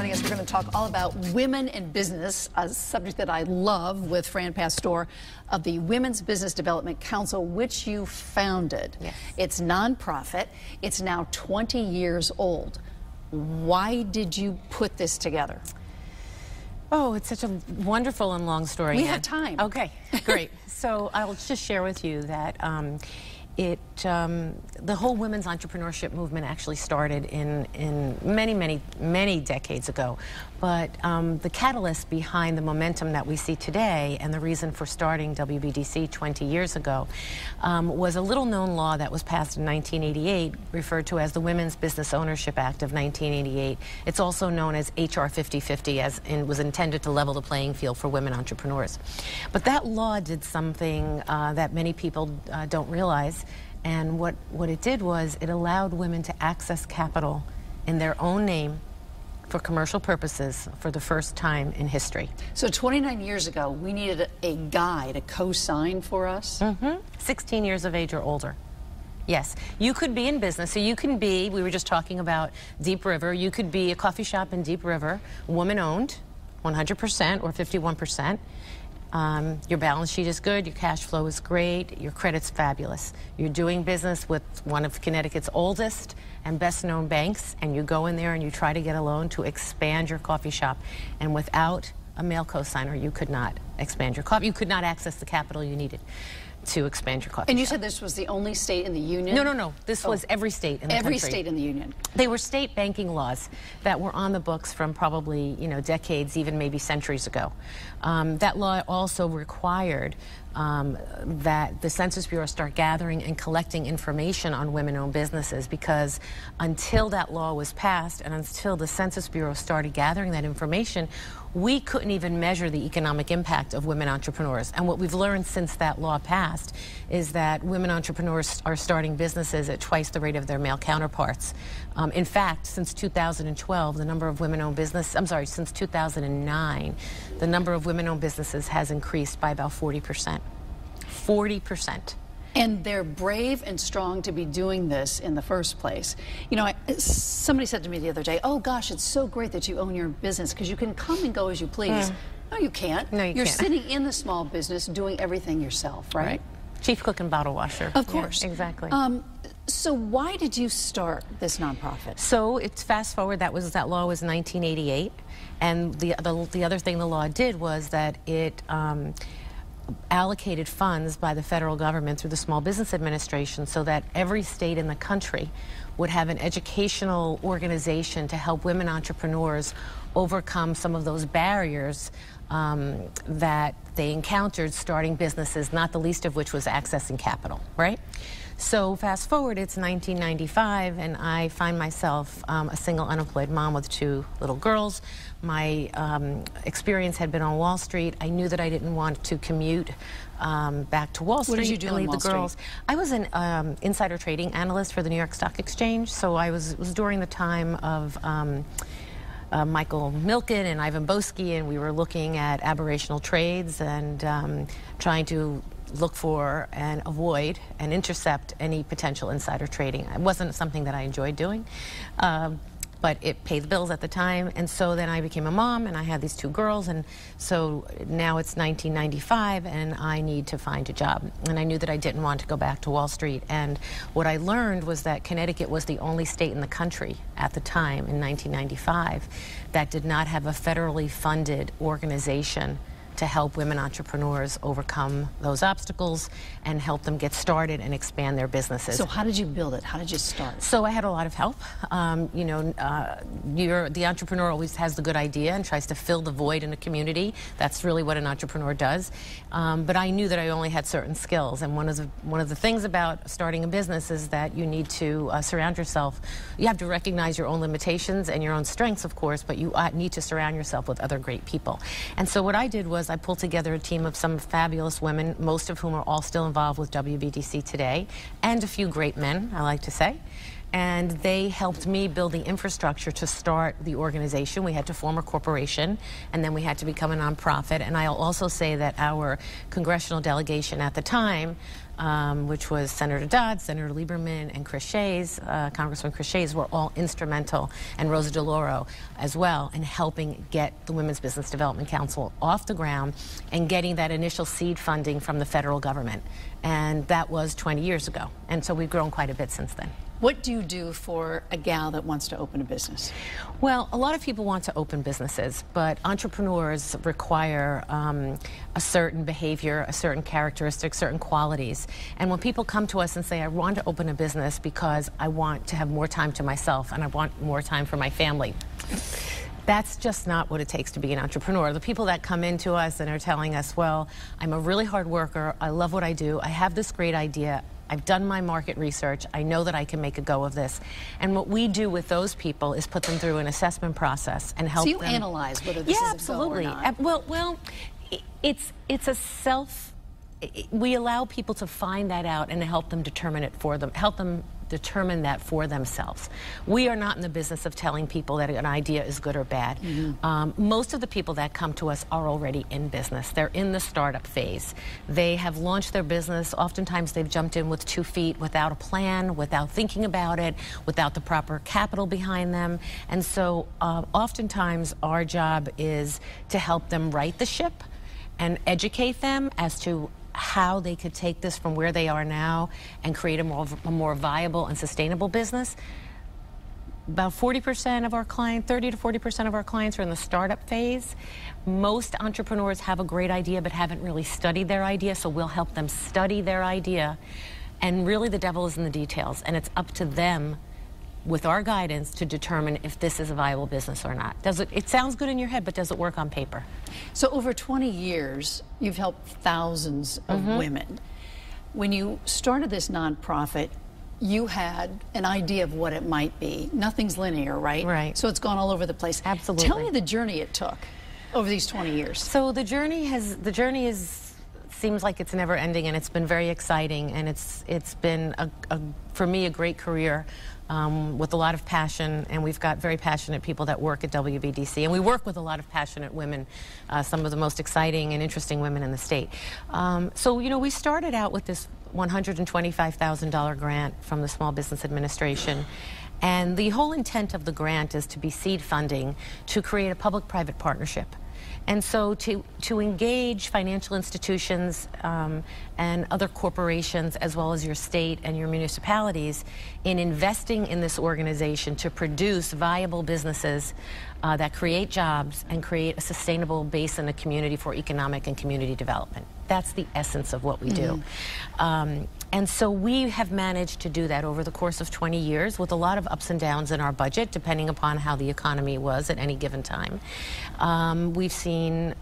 joining us. We're going to talk all about women in business, a subject that I love, with Fran Pastor of the Women's Business Development Council, which you founded. Yes. It's nonprofit. It's now 20 years old. Why did you put this together? Oh, it's such a wonderful and long story. We have time. Okay, great. So I'll just share with you that the whole women's entrepreneurship movement actually started in many decades ago. But the catalyst behind the momentum that we see today and the reason for starting WBDC 20 years ago was a little-known law that was passed in 1988, referred to as the Women's Business Ownership Act of 1988. It's also known as HR 50/50, as it was intended to level the playing field for women entrepreneurs. But that law did something that many people don't realize. And what it did was it allowed women to access capital in their own name for commercial purposes for the first time in history. So 29 years ago, we needed a guy to co-sign for us? 16 years of age or older. Yes, you could be in business. So you can be, we were just talking about Deep River, you could be a coffee shop in Deep River, woman-owned, 100% or 51%. Your balance sheet is good, your cash flow is great, your credit's fabulous. You're doing business with one of Connecticut's oldest and best known banks, and you go in there and you try to get a loan to expand your coffee shop. And without a male co-signer, you could not expand your coffee. You could not access the capital you needed to expand your coffee And you shop. said this was the only state in the union? No. This was every state in the country. Every state in the union. They were state banking laws that were on the books from probably, decades, even maybe centuries ago. That law also required that the Census Bureau start gathering and collecting information on women-owned businesses, because until that law was passed and until the Census Bureau started gathering that information, we couldn't even measure the economic impact of women entrepreneurs. And what we've learned since that law passed is that women entrepreneurs are starting businesses at twice the rate of their male counterparts. In fact, since 2012, the number of women-owned businesses, since 2009, the number of women-owned businesses has increased by about 40%. 40%. And they're brave and strong to be doing this in the first place. Somebody said to me the other day, oh gosh, it's so great that you own your business because you can come and go as you please. No, you can't. No, You're can't. sitting in the small business doing everything yourself, right? Chief cook and bottle washer. Of course. Yeah, exactly. So why did you start this nonprofit? So it's fast forward, that law was 1988, and the other thing the law did was that it allocated funds by the federal government through the Small Business Administration so that every state in the country would have an educational organization to help women entrepreneurs overcome some of those barriers that they encountered starting businesses, not the least of which was accessing capital, right? So fast forward, it's 1995, and I find myself a single unemployed mom with 2 little girls. My experience had been on Wall Street. I knew that I didn't want to commute back to Wall Street. What did you do and on leave Wall the girls. Street? I was an insider trading analyst for the New York Stock Exchange, so it was during the time of Michael Milken and Ivan Boesky, and we were looking at aberrational trades and trying to look for and avoid and intercept any potential insider trading. It wasn't something that I enjoyed doing, but it paid the bills at the time. And so then I became a mom, and I had these 2 girls, and so now it's 1995, and I need to find a job. And I knew that I didn't want to go back to Wall Street. And what I learned was that Connecticut was the only state in the country at the time, in 1995, that did not have a federally funded organization to help women entrepreneurs overcome those obstacles and help them get started and expand their businesses. So how did you build it? How did you start? So I had a lot of help. The entrepreneur always has the good idea and tries to fill the void in a community. That's really what an entrepreneur does. But I knew that I only had certain skills, and one of the things about starting a business is that you need to surround yourself. You have to recognize your own limitations and your own strengths, of course, but you need to surround yourself with other great people. And so what I did was I pulled together a team of some fabulous women, most of whom are all still involved with WBDC today, and a few great men, I like to say. And they helped me build the infrastructure to start the organization. We had to form a corporation, and then we had to become a nonprofit. And I'll also say that our congressional delegation at the time which was Senator Dodd, Senator Lieberman, and Chris Shays, Congressman Chris Shays, were all instrumental, and Rosa DeLauro as well, in helping get the Women's Business Development Council off the ground and getting that initial seed funding from the federal government. And that was 20 years ago. And so we've grown quite a bit since then. What do you do for a gal that wants to open a business? Well, a lot of people want to open businesses, but entrepreneurs require a certain behavior, a certain characteristic, certain qualities. And when people come to us and say, I want to open a business because I want to have more time to myself and I want more time for my family, that's just not what it takes to be an entrepreneur. The people that come into us and are telling us, well, I'm a really hard worker, I love what I do, I have this great idea, I've done my market research, I know that I can make a go of this. And what we do with those people is put them through an assessment process and help them. So you analyze whether this is a go or not. Well, it's a we allow people to find that out and help them determine it for them, help them determine that for themselves. We are not in the business of telling people that an idea is good or bad. Most of the people that come to us are already in business. They're in the startup phase. They have launched their business. Oftentimes they've jumped in with 2 feet without a plan, without thinking about it, without the proper capital behind them. And so oftentimes our job is to help them right the ship and educate them as to how they could take this from where they are now and create a more viable and sustainable business. About 40% of our clients, 30 to 40% of our clients are in the startup phase. Most entrepreneurs have a great idea but haven't really studied their idea, so we'll help them study their idea. And really the devil is in the details, and it's up to them with our guidance to determine if this is a viable business or not. It sounds good in your head, but does it work on paper? So over 20 years, you've helped thousands of women. When you started this nonprofit, you had an idea of what it might be. Nothing's linear, right? Right. So it's gone all over the place. Absolutely. Tell me the journey it took over these 20 years. So the journey seems like it's never ending, and it's been very exciting, and it's been for me a great career. With a lot of passion, and we've got very passionate people that work at WBDC, and we work with a lot of passionate women, some of the most exciting and interesting women in the state. So, you know, we started out with this $125,000 grant from the Small Business Administration, and the whole intent of the grant is to be seed funding to create a public-private partnership. And so to engage financial institutions and other corporations, as well as your state and your municipalities, in investing in this organization to produce viable businesses that create jobs and create a sustainable base in the community for economic and community development. That's the essence of what we do. And so we have managed to do that over the course of 20 years with a lot of ups and downs in our budget, depending upon how the economy was at any given time. We've seen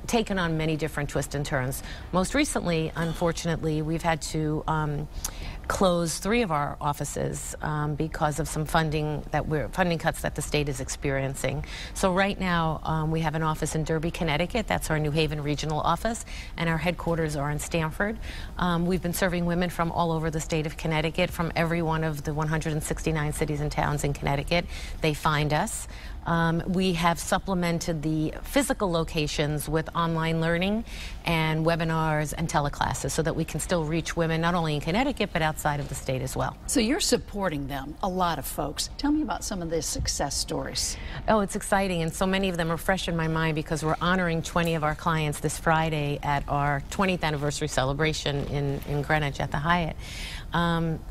taken on many different twists and turns. Most recently, unfortunately, we've had to close 3 of our offices because of some funding cuts that the state is experiencing. So right now we have an office in Derby, Connecticut. That's our New Haven regional office, and our headquarters are in Stamford. We've been serving women from all over the state of Connecticut, from every one of the 169 cities and towns in Connecticut. They find us. We have supplemented the physical locations with online learning and webinars and teleclasses so that we can still reach women not only in Connecticut but outside of the state as well. So you're supporting them, a lot of folks. Tell me about some of the success stories. Oh, it's exciting, and so many of them are fresh in my mind because we're honoring 20 of our clients this Friday at our 20th anniversary celebration in Greenwich at the Hyatt.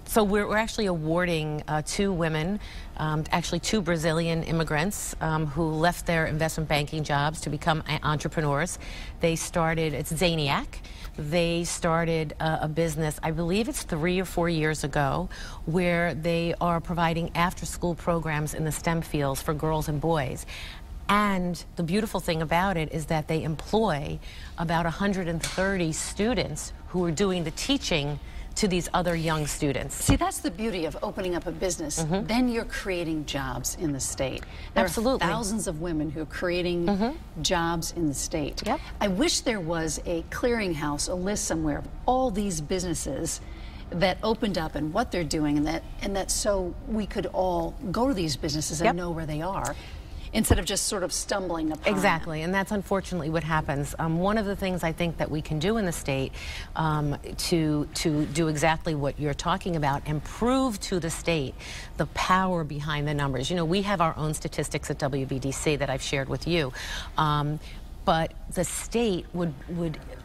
So we're actually awarding 2 women, actually 2 Brazilian immigrants who left their investment banking jobs to become entrepreneurs. They started, it's Zaniac. They started a business, I believe it's 3 or 4 years ago, where they are providing after-school programs in the STEM fields for girls and boys. And the beautiful thing about it is that they employ about 130 students who are doing the teaching to these other young students. See, that's the beauty of opening up a business. Then you're creating jobs in the state. There Absolutely. are thousands of women who are creating jobs in the state. Yep. I wish there was a clearinghouse, a list somewhere of all these businesses that opened up and what they're doing, and that so we could all go to these businesses and know where they are. instead of just sort of stumbling upon Exactly, and that's unfortunately what happens. One of the things I think that we can do in the state to do exactly what you're talking about and prove to the state the power behind the numbers. You know, we have our own statistics at WBDC that I've shared with you. But the state would,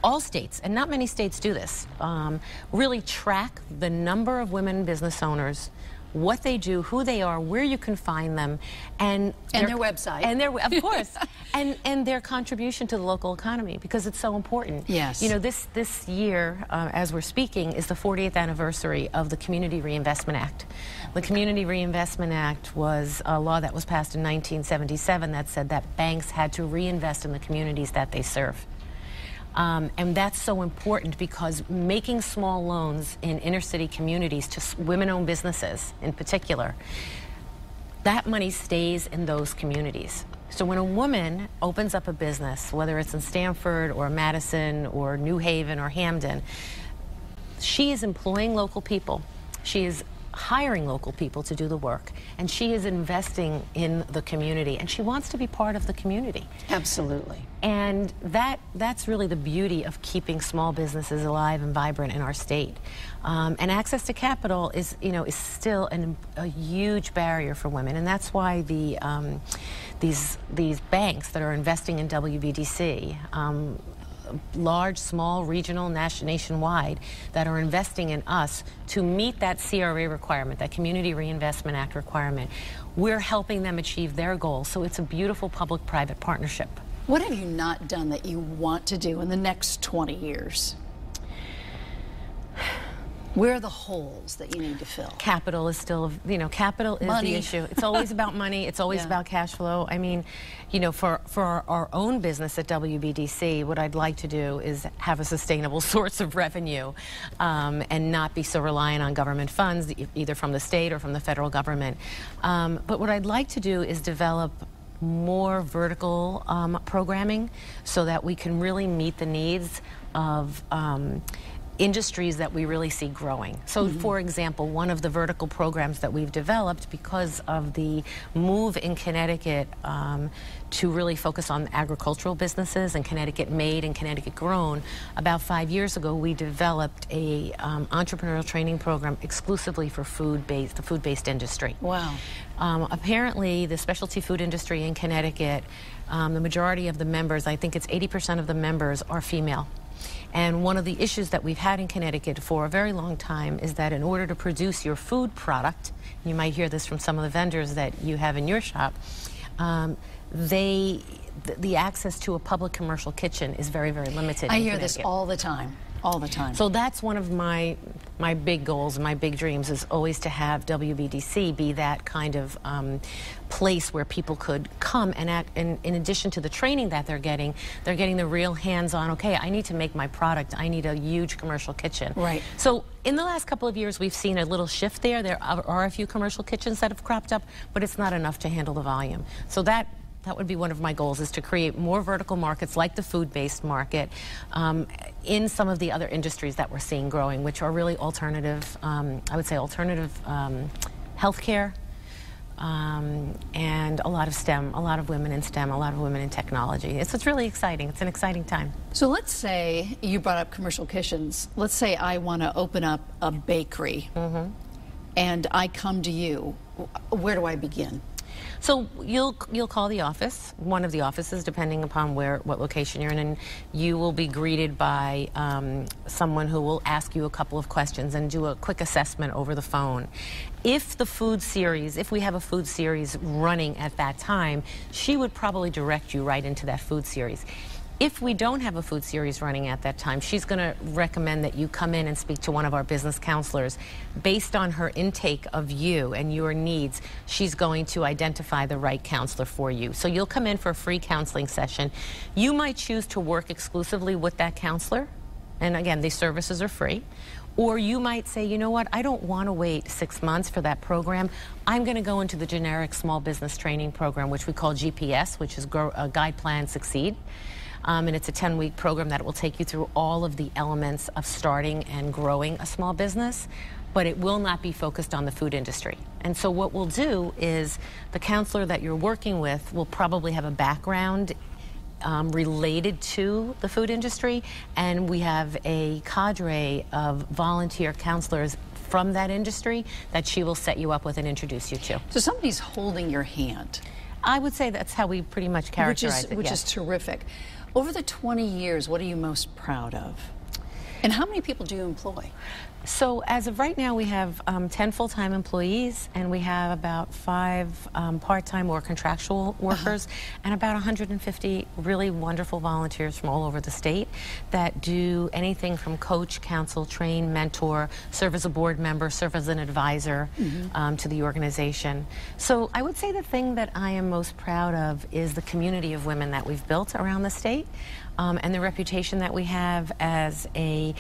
all states, and not many states do this, really track the number of women business owners, what they do, who they are, where you can find them, and their website. And their, of course, and their contribution to the local economy, because it's so important. Yes. You know, this year, as we're speaking, is the 40th anniversary of the Community Reinvestment Act. The Community Reinvestment Act was a law that was passed in 1977 that said that banks had to reinvest in the communities that they serve. And that's so important because making small loans in inner city communities to women-owned businesses in particular, that money stays in those communities. So when a woman opens up a business, whether it's in Stamford or Madison or New Haven or Hamden, she is employing local people. She is hiring local people to do the work, and she is investing in the community, and she wants to be part of the community. Absolutely. And that's really the beauty of keeping small businesses alive and vibrant in our state. And access to capital is, you know, is still a huge barrier for women, and that's why these banks that are investing in WBDC, large, small, regional, nationwide, that are investing in us to meet that CRA requirement, that Community Reinvestment Act requirement. We're helping them achieve their goals, so it's a beautiful public-private partnership. What have you not done that you want to do in the next 20 years? Where are the holes that you need to fill? Capital is still, you know, capital is money. The issue. It's always about money. It's always about cash flow. I mean, you know, for our own business at WBDC, what I'd like to do is have a sustainable source of revenue and not be so reliant on government funds, either from the state or from the federal government. But what I'd like to do is develop more vertical programming so that we can really meet the needs of industries that we really see growing. So, for example, one of the vertical programs that we've developed because of the move in Connecticut to really focus on agricultural businesses and Connecticut made and Connecticut grown, about 5 years ago we developed a entrepreneurial training program exclusively for the food-based industry. Wow. Apparently the specialty food industry in Connecticut, the majority of the members, I think it's 80% of the members, are female. And one of the issues that we've had in Connecticut for a very long time is that in order to produce your food product, you might hear this from some of the vendors that you have in your shop, the access to a public commercial kitchen is very, very limited. I hear this all the time. All the time. So that's one of my big goals and my big dreams, is always to have WBDC be that kind of place where people could come and act, and in addition to the training that they're getting the real hands-on, okay, I need to make my product, I need a huge commercial kitchen. Right. So in the last couple of years we've seen a little shift there. There are a few commercial kitchens that have cropped up, but it's not enough to handle the volume. So that would be one of my goals, is to create more vertical markets like the food-based market in some of the other industries that we're seeing growing, which are really alternative, I would say alternative healthcare, and a lot of STEM, a lot of women in STEM, a lot of women in technology. It's really exciting. It's an exciting time. So let's say, you brought up commercial kitchens. Let's say I want to open up a bakery and I come to you. Where do I begin? So you'll call the office, one of the offices, depending upon what location you're in, and you will be greeted by someone who will ask you a couple of questions and do a quick assessment over the phone. If we have a food series running at that time, she would probably direct you right into that food series. If we don't have a food series running at that time, she's going to recommend that you come in and speak to one of our business counselors. Based on her intake of you and your needs, she's going to identify the right counselor for you. So you'll come in for a free counseling session. You might choose to work exclusively with that counselor, and again, these services are free. Or you might say, you know what, I don't want to wait 6 months for that program. I'm going to go into the generic small business training program, which we call GPS, which is Guide, Plan, Succeed. And it's a 10-week program that will take you through all of the elements of starting and growing a small business. but it will not be focused on the food industry. And so what we'll do is the counselor that you're working with will probably have a background related to the food industry, and we have a cadre of volunteer counselors from that industry that she will set you up with and introduce you to. So somebody's holding your hand. I would say that's how we pretty much characterize it. Which is terrific. Over the 20 years, what are you most proud of? And how many people do you employ? So as of right now, we have 10 full-time employees, and we have about 5 part-time or contractual workers, and about 150 really wonderful volunteers from all over the state that do anything from coach, counsel, train, mentor, serve as a board member, serve as an advisor to the organization. So I would say the thing that I am most proud of is the community of women that we've built around the state, and the reputation that we have as a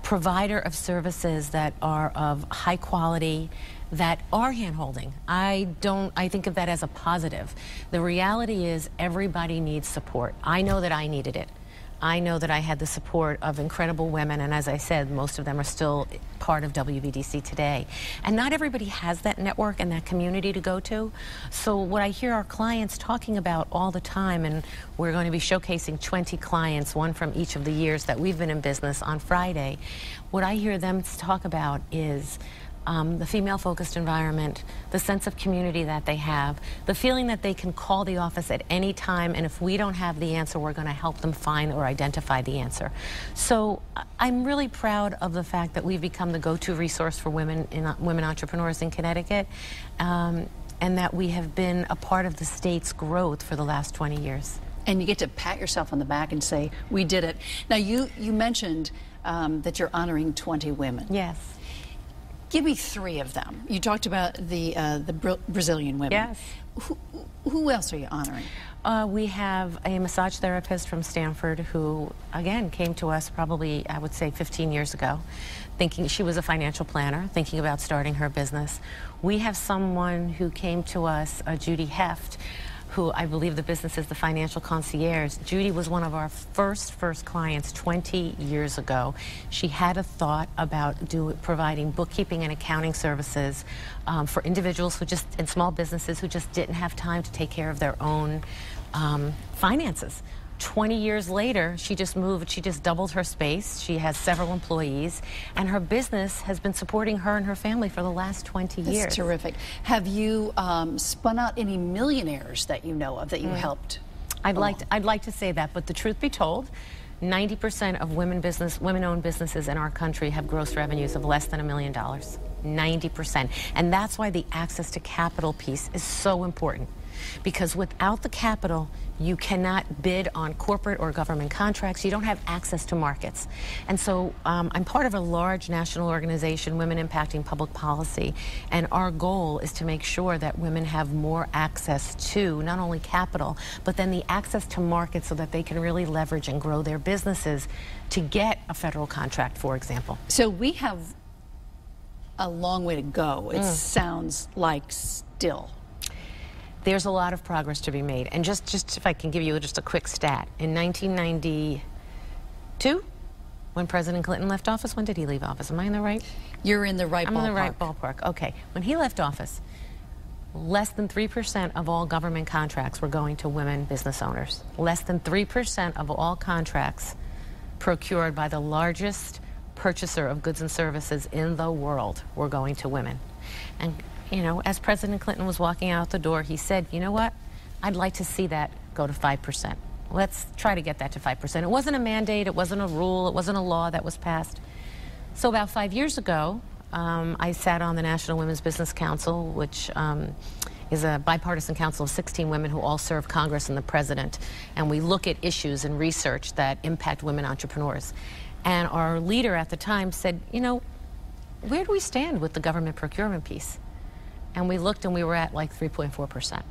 provider of services that are of high quality, that are hand-holding. I think of that as a positive. The reality is everybody needs support. I know that I needed it. I know that I had the support of incredible women, and as I said, most of them are still part of WVDC today. And not everybody has that network and that community to go to. So what I hear our clients talking about all the time, and we're going to be showcasing 20 clients, one from each of the years that we've been in business on Friday, what I hear them talk about is the female-focused environment, the sense of community that they have, the feeling that they can call the office at any time, and if we don't have the answer, we're going to help them find or identify the answer. So I'm really proud of the fact that we've become the go-to resource for women entrepreneurs in Connecticut, and that we have been a part of the state's growth for the last 20 years. And you get to pat yourself on the back and say, we did it. Now, you mentioned that you're honoring 20 women. Yes. Give me 3 of them. You talked about the Brazilian women. Yes. Who else are you honoring? We have a massage therapist from Stanford who, again, came to us probably, I would say, 15 years ago, thinking she was a financial planner, thinking about starting her business. We have someone who came to us, Judy Heft, who I believe the business is the Financial Concierge. Judy was one of our first clients 20 years ago. She had a thought about providing bookkeeping and accounting services for individuals and small businesses who just didn't have time to take care of their own finances. 20 years later, she just doubled her space. She has several employees, and her business has been supporting her and her family for the last 20 years. That's terrific. Have you spun out any millionaires that you know of that you helped? I'd like to say that, but the truth be told, 90% of women-owned businesses in our country have gross revenues of less than $1 million. 90%. And that's why the access to capital piece is so important. Because without the capital, you cannot bid on corporate or government contracts. You don't have access to markets. And so I'm part of a large national organization, Women Impacting Public Policy, and our goal is to make sure that women have more access to not only capital, but then the access to markets so that they can really leverage and grow their businesses to get a federal contract, for example. So we have a long way to go, it sounds like, still. There's a lot of progress to be made. And just if I can give you just a quick stat. In 1992, when President Clinton left office, when did he leave office? Am I in the right? You're in the right ballpark. I'm in the right ballpark. Okay. When he left office, less than 3% of all government contracts were going to women business owners. Less than 3% of all contracts procured by the largest purchaser of goods and services in the world were going to women. And you know, as President Clinton was walking out the door, he said, you know what, I'd like to see that go to 5%. Let's try to get that to 5%. It wasn't a mandate, it wasn't a rule, it wasn't a law that was passed. So about 5 years ago, I sat on the National Women's Business Council, which is a bipartisan council of 16 women who all serve Congress and the President. And we look at issues and research that impact women entrepreneurs. And our leader at the time said, you know, where do we stand with the government procurement piece? And we looked and we were at like 3.4%.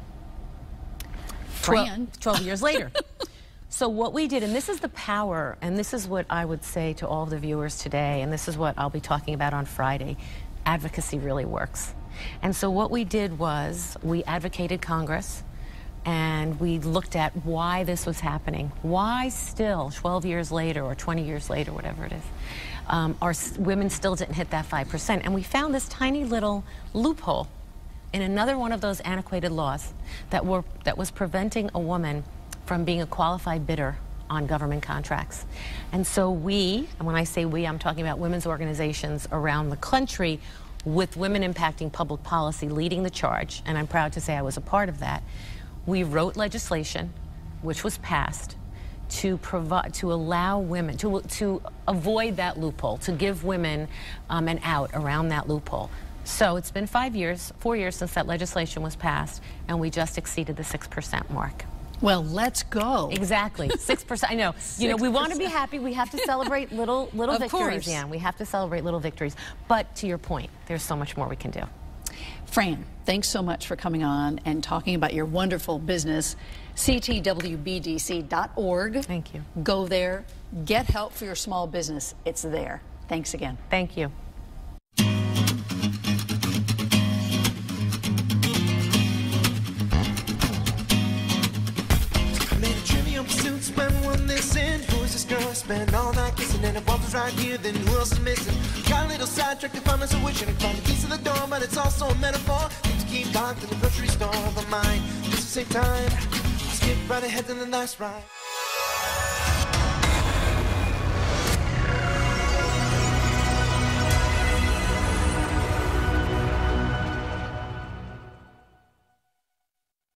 12 years later. So what we did, and this is the power, and this is what I would say to all of the viewers today, and this is what I'll be talking about on Friday, advocacy really works. And so what we did was we advocated Congress, and we looked at why this was happening. Why still, 12 years later or 20 years later, whatever it is, our women still didn't hit that 5%. And we found this tiny little loophole in another one of those antiquated laws that was preventing a woman from being a qualified bidder on government contracts. And so we, and when I say we, I'm talking about women's organizations around the country with women impacting public policy leading the charge, and I'm proud to say I was a part of that. We wrote legislation, which was passed, to allow women, to avoid that loophole, to give women an out around that loophole. So it's been 4 years since that legislation was passed, and we just exceeded the 6% mark. Well, let's go. Exactly, 6%. I know. 6%. You know, we want to be happy. We have to celebrate little victories, Ann. We have to celebrate little victories. But to your point, there's so much more we can do. Fran, thanks so much for coming on and talking about your wonderful business, ctwbdc.org. Thank you. Go there, get help for your small business. It's there. Thanks again. Thank you. Spend all night kissing, and if was right here, then who else is missing? Got a little sidetracked if I'm a wishing to find the keys to the door, but it's also a metaphor. Need to keep locked in the grocery store, but mine just to save time. Skip right ahead to the last ride.